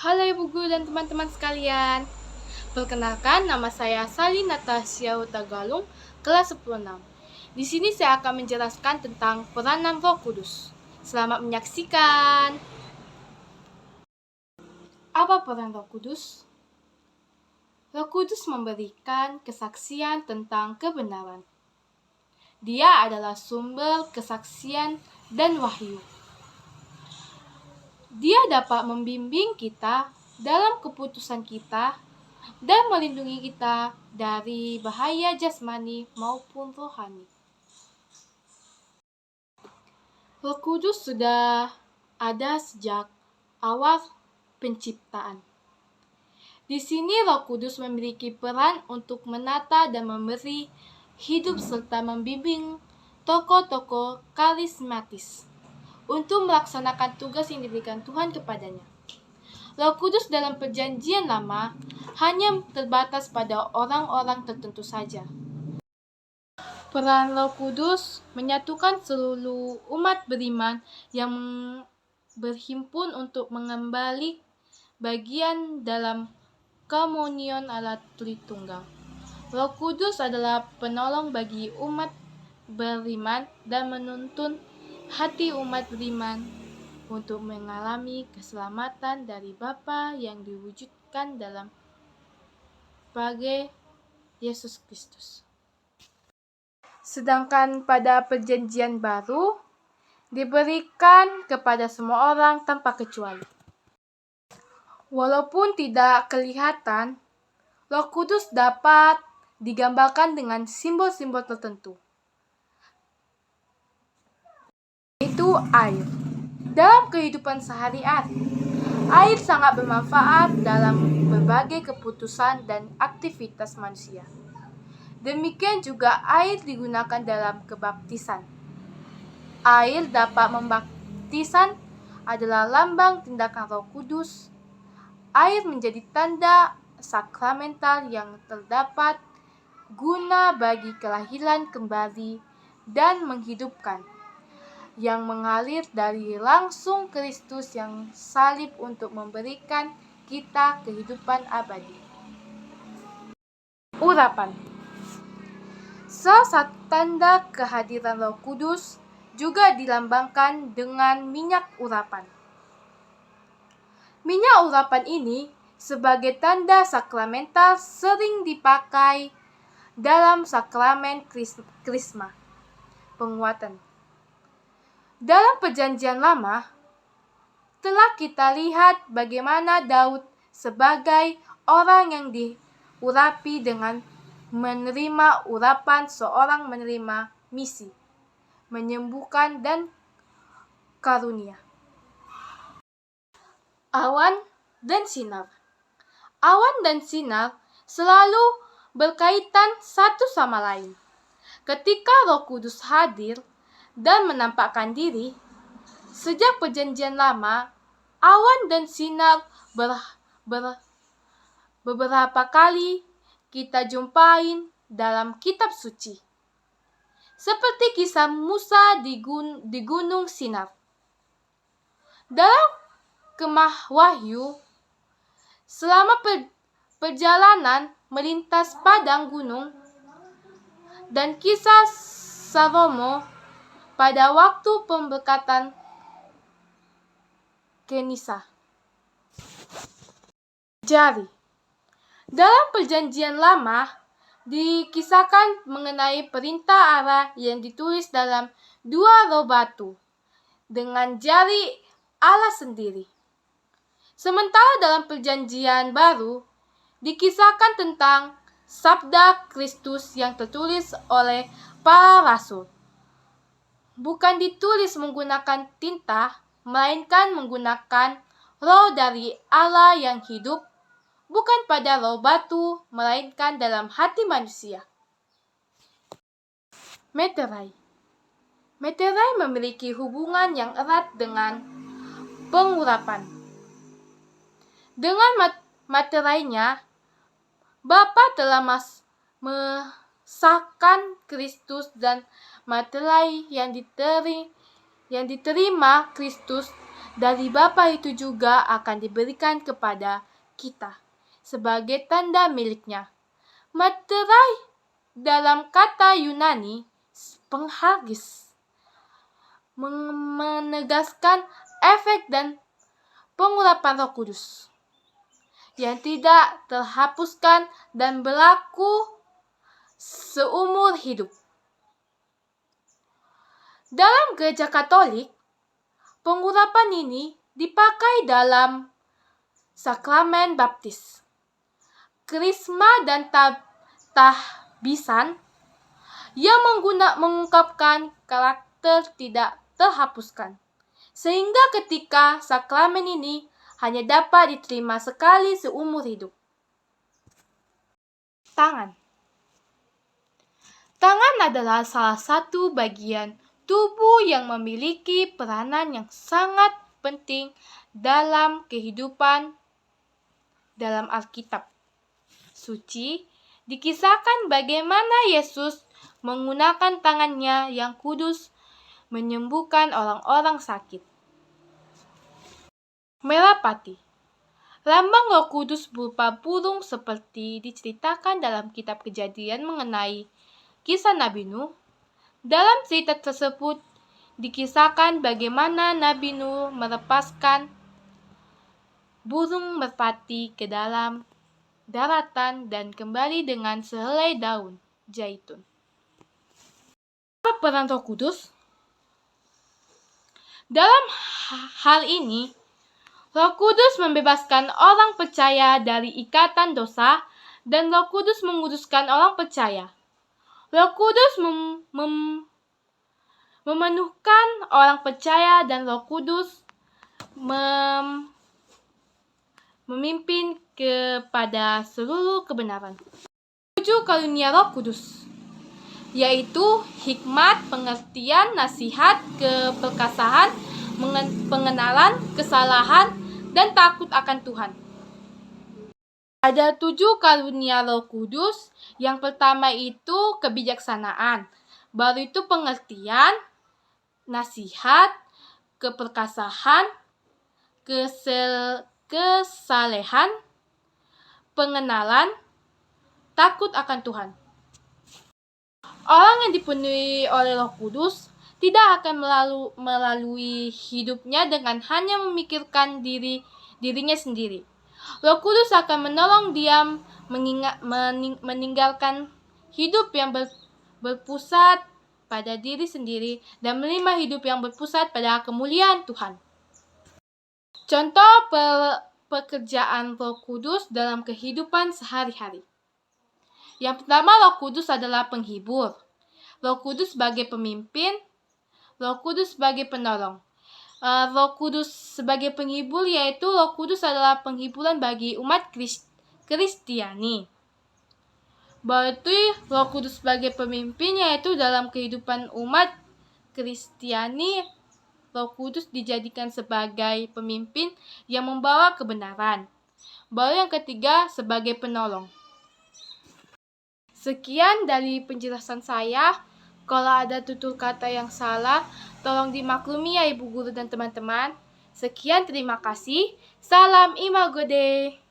Halo Ibu Guru dan teman-teman sekalian. Perkenalkan, nama saya Sali Natasha Hutagalung, kelas 10-6. Di sini saya akan menjelaskan tentang peranan Roh Kudus. Selamat menyaksikan. Apa peran Roh Kudus? Roh Kudus memberikan kesaksian tentang kebenaran. Dia adalah sumber kesaksian dan wahyu. Dia dapat membimbing kita dalam keputusan kita dan melindungi kita dari bahaya jasmani maupun rohani. Roh Kudus sudah ada sejak awal penciptaan. Di sini Roh Kudus memiliki peran untuk menata dan memberi hidup serta membimbing tokoh-tokoh karismatis untuk melaksanakan tugas yang diberikan Tuhan kepadanya. Roh Kudus dalam Perjanjian Lama hanya terbatas pada orang-orang tertentu saja. Peran Roh Kudus menyatukan seluruh umat beriman yang berhimpun untuk mengembali bagian dalam komunion Allah Tritunggal. Roh Kudus adalah penolong bagi umat beriman dan menuntun hati umat beriman untuk mengalami keselamatan dari Bapa yang diwujudkan dalam sebagai Yesus Kristus. Sedangkan pada Perjanjian Baru diberikan kepada semua orang tanpa kecuali. Walaupun tidak kelihatan, Roh Kudus dapat digambarkan dengan simbol-simbol tertentu, yaitu air. Dalam kehidupan sehari-hari, air sangat bermanfaat dalam berbagai keputusan dan aktivitas manusia. Demikian juga air digunakan dalam kebaptisan. Air dapat membaptisan adalah lambang tindakan Roh Kudus. Air menjadi tanda sakramental yang terdapat guna bagi kelahiran kembali dan menghidupkan, yang mengalir dari langsung Kristus yang salib untuk memberikan kita kehidupan abadi. Urapan. Salah satu tanda kehadiran Roh Kudus juga dilambangkan dengan minyak urapan. Minyak urapan ini sebagai tanda sakramental sering dipakai dalam sakramen krisma, penguatan. Dalam Perjanjian Lama, telah kita lihat bagaimana Daud sebagai orang yang diurapi dengan menerima urapan seorang menerima misi, menyembuhkan dan karunia. Awan dan sinar. Awan dan sinar selalu berkaitan satu sama lain. Ketika Roh Kudus hadir dan menampakkan diri, sejak Perjanjian Lama, awan dan sinar beberapa kali kita jumpain dalam kitab suci. Seperti kisah Musa di Gunung Sinar. Dalam Kemah Wahyu, selama perjalanan melintas padang gunung, dan kisah Salomo pada waktu pemberkatan Kenisa. Jari. Dalam Perjanjian Lama dikisahkan mengenai perintah Allah yang ditulis dalam 2 roh batu dengan jari Allah sendiri. Sementara dalam Perjanjian Baru dikisahkan tentang sabda Kristus yang tertulis oleh para rasul. Bukan ditulis menggunakan tinta, melainkan menggunakan roh dari Allah yang hidup, bukan pada roh batu, melainkan dalam hati manusia. Meterai. Meterai memiliki hubungan yang erat dengan pengurapan. Dengan materainya, Bapa telah mengesahkan Kristus, dan materai yang diterima Kristus dari Bapa itu juga akan diberikan kepada kita sebagai tanda miliknya. Materai dalam kata Yunani penghargis menegaskan efek dan pengurapan Roh Kudus yang tidak terhapuskan dan berlaku seumur hidup. Dalam Gereja Katolik, pengurapan ini dipakai dalam sakramen baptis, krisma dan tahbisan yang mengungkapkan karakter tidak terhapuskan. Sehingga ketika sakramen ini hanya dapat diterima sekali seumur hidup. Tangan. Tangan adalah salah satu bagian tubuh yang memiliki peranan yang sangat penting dalam kehidupan. Dalam Alkitab suci dikisahkan bagaimana Yesus menggunakan tangannya yang kudus menyembuhkan orang-orang sakit. Merah-pati, lambang Roh Kudus berupa burung seperti diceritakan dalam kitab Kejadian mengenai kisah Nabi Nuh. Dalam cerita tersebut dikisahkan bagaimana Nabi Nuh melepaskan burung merpati ke dalam daratan dan kembali dengan sehelai daun zaitun. Apa peran Roh Kudus? Dalam hal ini, Roh Kudus membebaskan orang percaya dari ikatan dosa dan Roh Kudus menguduskan orang percaya. Roh Kudus memenuhkan orang percaya dan Roh Kudus memimpin kepada seluruh kebenaran. 7 karunia Roh Kudus, yaitu hikmat, pengertian, nasihat, keperkasaan, pengenalan, kesalahan, dan takut akan Tuhan. Ada 7 karunia Roh Kudus. Yang pertama itu kebijaksanaan, baru itu pengertian, nasihat, keperkasaan, kesalehan, pengenalan, takut akan Tuhan. Orang yang dipenuhi oleh Roh Kudus tidak akan melalui hidupnya dengan hanya memikirkan dirinya sendiri. Roh Kudus akan menolong dia meninggalkan hidup yang berpusat pada diri sendiri dan menerima hidup yang berpusat pada kemuliaan Tuhan. Contoh pekerjaan Roh Kudus dalam kehidupan sehari-hari. Yang pertama, Roh Kudus adalah penghibur. Roh Kudus sebagai pemimpin, Roh Kudus sebagai penolong. Roh Kudus sebagai penghibur, yaitu Roh Kudus adalah penghiburan bagi umat Kristiani. Berarti Roh Kudus sebagai pemimpin, yaitu dalam kehidupan umat Kristiani, Roh Kudus dijadikan sebagai pemimpin yang membawa kebenaran. Baru yang ketiga, sebagai penolong. Sekian dari penjelasan saya. Kalau ada tutur kata yang salah, tolong dimaklumi ya Ibu Guru dan teman-teman. Sekian, terima kasih. Salam Imago Dei.